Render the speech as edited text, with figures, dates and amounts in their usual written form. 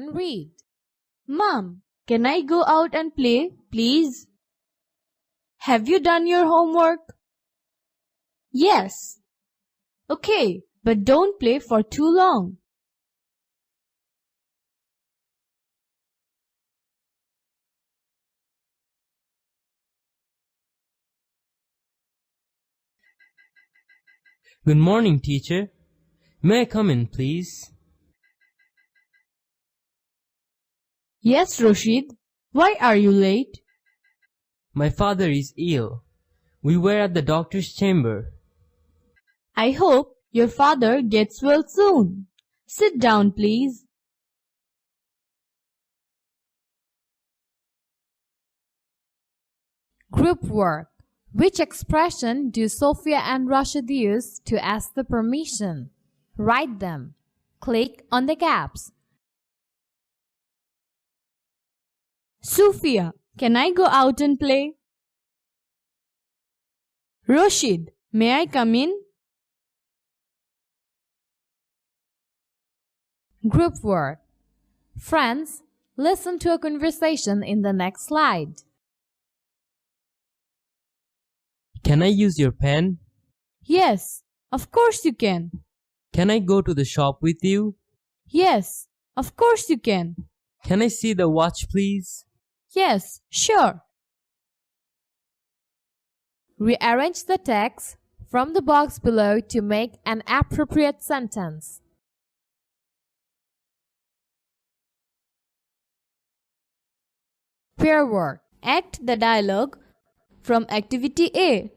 and read. Mom, can I go out and play, please? Have you done your homework? Yes. Okay, but don't play for too long. Good morning, teacher. May I come in, please? Yes, Rashid. Why are you late? My father is ill. We were at the doctor's chamber. I hope your father gets well soon. Sit down, please. Group work. Which expression do Sophia and Rashid use to ask the permission? Write them. Click on the gaps. Sophia, can I go out and play? Rashid, may I come in? Group work. Friends, listen to a conversation in the next slide. Can I use your pen? Yes, of course you can. Can I go to the shop with you? Yes, of course you can. Can I see the watch, please? Yes, sure. Rearrange the text from the box below to make an appropriate sentence. Pair work. Act the dialogue from Activity A.